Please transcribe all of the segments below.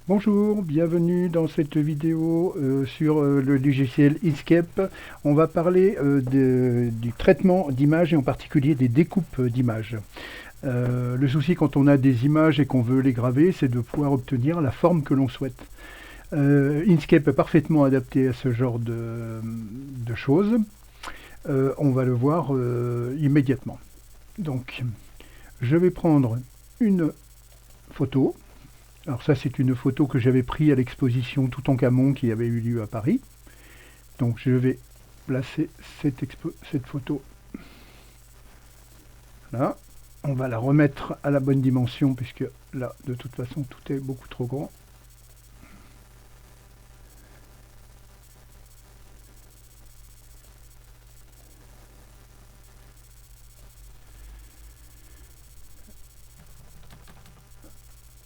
Bonjour, bienvenue dans cette vidéo sur le logiciel Inkscape. On va parler du traitement d'images et en particulier des découpes d'images. Le souci quand on a des images et qu'on veut les graver, c'est de pouvoir obtenir la forme que l'on souhaite. Inkscape est parfaitement adapté à ce genre de choses. On va le voir immédiatement. Donc, je vais prendre une photo. Alors ça, c'est une photo que j'avais prise à l'exposition Toutankhamon qui avait eu lieu à Paris. Donc je vais placer cette photo là. On va la remettre à la bonne dimension puisque là, de toute façon, tout est beaucoup trop grand.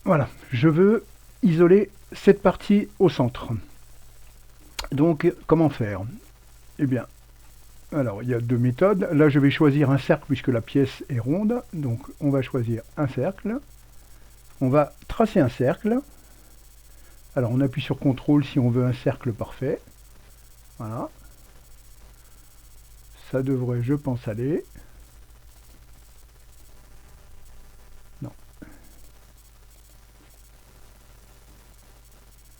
Voilà, je veux isoler cette partie au centre. Donc, comment faire? Eh bien, alors, il y a deux méthodes. Là, je vais choisir un cercle puisque la pièce est ronde. Donc, on va choisir un cercle. On va tracer un cercle. Alors, on appuie sur CTRL si on veut un cercle parfait. Voilà. Ça devrait, je pense, aller. Non.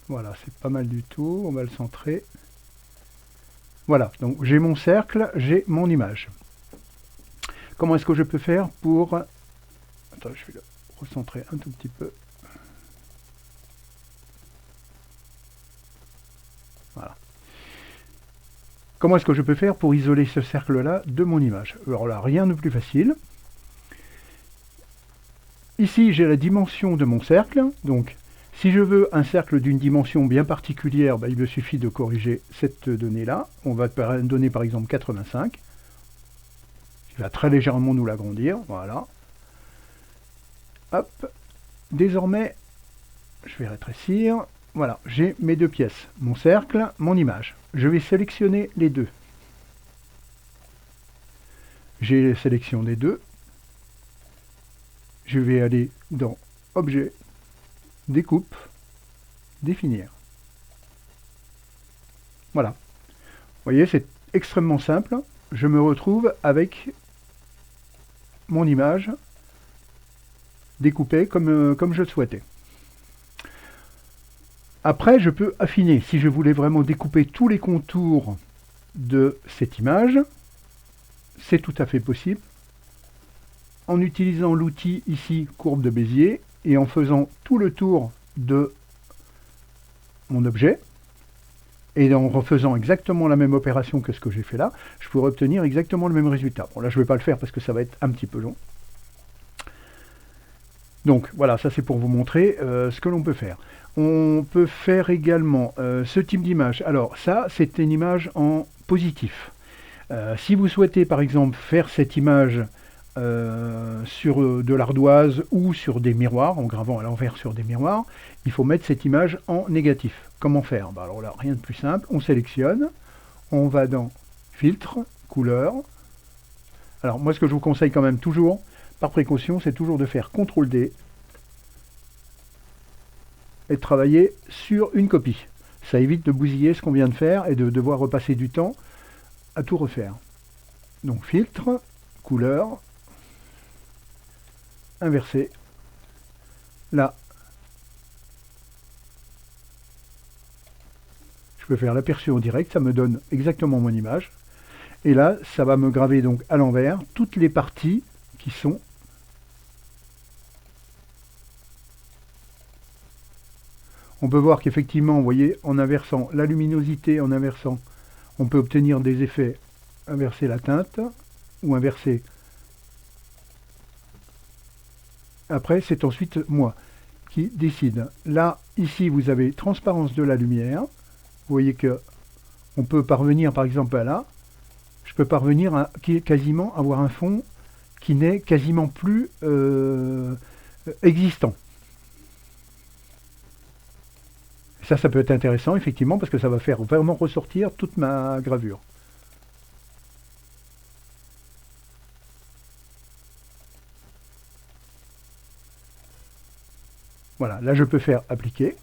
Voilà, c'est pas mal du tout. On va le centrer. Voilà, donc j'ai mon cercle, j'ai mon image. Comment est-ce que je peux faire pour... Attends, je vais le recentrer un tout petit peu. Voilà. Comment est-ce que je peux faire pour isoler ce cercle-là de mon image? Alors là, rien de plus facile. Ici, j'ai la dimension de mon cercle. Donc, si je veux un cercle d'une dimension bien particulière, il me suffit de corriger cette donnée-là. On va donner par exemple 85. Il va très légèrement nous l'agrandir. Voilà. Hop. Désormais, je vais rétrécir. Voilà, j'ai mes deux pièces. Mon cercle, mon image. Je vais sélectionner les deux. J'ai la sélection des deux. Je vais aller dans Objet, Découpe, Définir. Voilà. Vous voyez, c'est extrêmement simple. Je me retrouve avec mon image découpée comme je le souhaitais. Après, je peux affiner. Si je voulais vraiment découper tous les contours de cette image, c'est tout à fait possible. En utilisant l'outil ici, courbe de Bézier, et en faisant tout le tour de mon objet, et en refaisant exactement la même opération que ce que j'ai fait là, je pourrais obtenir exactement le même résultat. Bon, là, je ne vais pas le faire parce que ça va être un petit peu long. Donc, voilà, ça c'est pour vous montrer ce que l'on peut faire. On peut faire également ce type d'image. Alors, ça, c'est une image en positif. Si vous souhaitez, par exemple, faire cette image sur de l'ardoise ou sur des miroirs, en gravant à l'envers sur des miroirs, il faut mettre cette image en négatif. Comment faire? Alors là, rien de plus simple. On sélectionne, on va dans Filtre, Couleur. Alors moi, ce que je vous conseille quand même toujours, par précaution, c'est toujours de faire CTRL-D et de travailler sur une copie. Ça évite de bousiller ce qu'on vient de faire et de devoir repasser du temps à tout refaire. Donc Filtre, Couleur, Inverser. Là, je peux faire l'aperçu en direct, ça me donne exactement mon image. Et là, ça va me graver donc à l'envers toutes les parties qui sont... On peut voir qu'effectivement, vous voyez, en inversant la luminosité, en inversant, on peut obtenir des effets, inverser la teinte, ou inverser. Après, c'est ensuite moi qui décide. Là, ici, vous avez transparence de la lumière. Vous voyez que on peut parvenir, par exemple, à là. Je peux parvenir à quasiment avoir un fond qui n'est quasiment plus existant. Ça peut être intéressant, effectivement, parce que ça va faire vraiment ressortir toute ma gravure. Voilà, là je peux faire appliquer.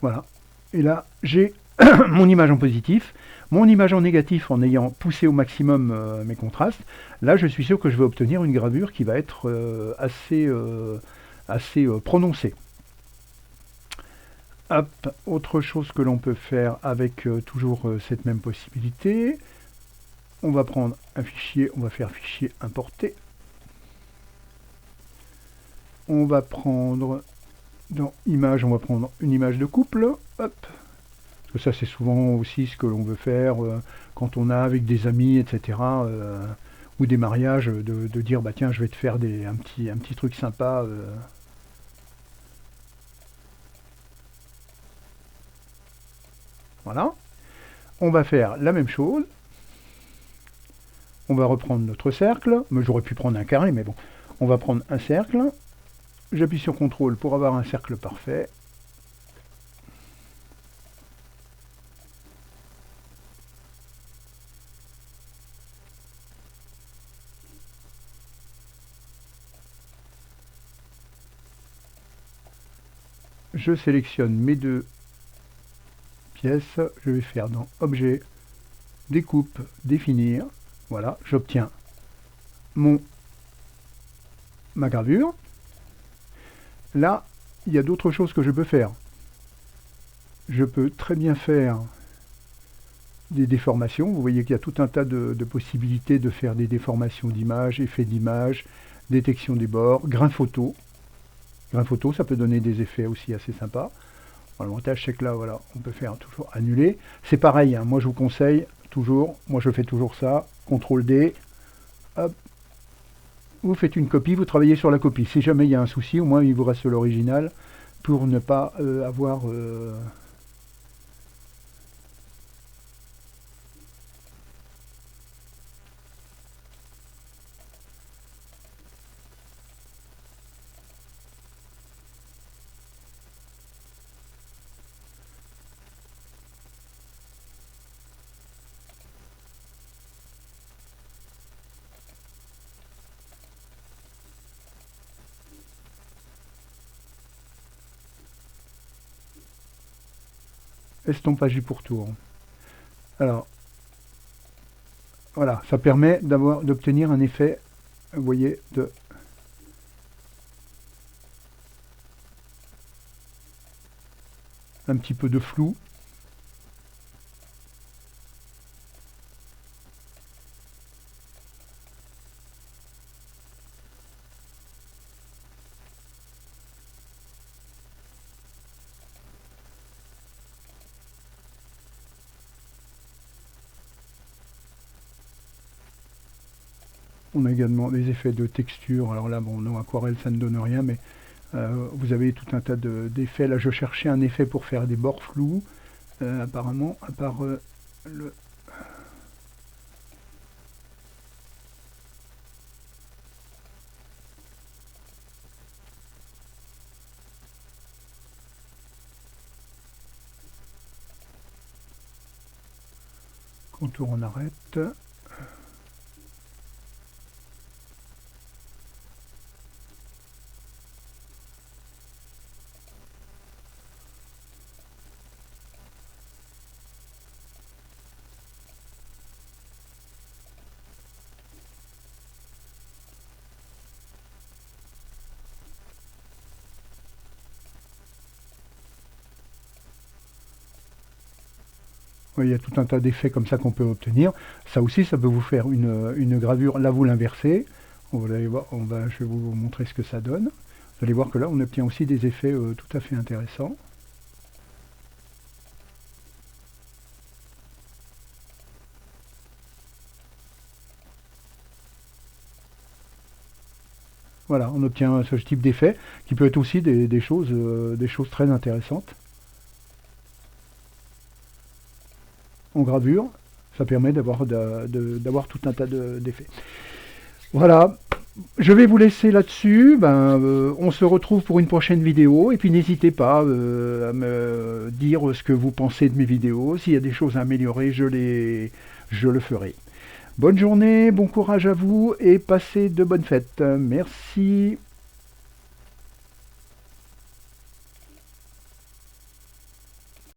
Voilà. Et là, j'ai mon image en positif, mon image en négatif en ayant poussé au maximum mes contrastes. Là, je suis sûr que je vais obtenir une gravure qui va être assez prononcée. Hop, autre chose que l'on peut faire avec toujours cette même possibilité. On va prendre un fichier, on va faire fichier importer. On va prendre dans image, on va prendre une image de couple. Hop. Parce que ça c'est souvent aussi ce que l'on veut faire quand on a avec des amis, etc. Ou des mariages, de dire bah tiens je vais te faire un petit truc sympa. Voilà. On va faire la même chose. On va reprendre notre cercle. Mais j'aurais pu prendre un carré, mais bon. On va prendre un cercle. J'appuie sur CTRL pour avoir un cercle parfait. Je sélectionne mes deux pièces. Je vais faire dans Objet, Découpe, Définir. Voilà, j'obtiens ma gravure. Là, il y a d'autres choses que je peux faire. Je peux très bien faire des déformations. Vous voyez qu'il y a tout un tas de possibilités de faire des déformations d'image, effets d'image, détection des bords, grain photo. Grain photo, ça peut donner des effets aussi assez sympas. Bon, l'avantage, c'est que là, voilà, on peut faire toujours annuler. C'est pareil, hein, moi je vous conseille toujours, moi je fais toujours ça, CTRL D, hop, vous faites une copie, vous travaillez sur la copie. Si jamais il y a un souci, au moins il vous reste l'original pour ne pas avoir... estompage du pourtour. Alors, voilà, ça permet d'obtenir un effet, vous voyez, un petit peu de flou. On a également des effets de texture. Alors là, bon, non, aquarelle, ça ne donne rien, mais vous avez tout un tas d'effets. Là, je cherchais un effet pour faire des bords flous. Apparemment, à part le... Contour, on arrête. Il y a tout un tas d'effets comme ça qu'on peut obtenir. Ça aussi, ça peut vous faire une gravure. Là, vous l'inversez. Vous allez voir, je vais vous montrer ce que ça donne. Vous allez voir que là, on obtient aussi des effets tout à fait intéressants. Voilà, on obtient ce type d'effet qui peut être aussi des choses très intéressantes. En gravure, ça permet d'avoir tout un tas d'effets. Voilà, je vais vous laisser là-dessus. On se retrouve pour une prochaine vidéo. Et puis n'hésitez pas à me dire ce que vous pensez de mes vidéos. S'il y a des choses à améliorer, je le ferai. Bonne journée, bon courage à vous et passez de bonnes fêtes. Merci.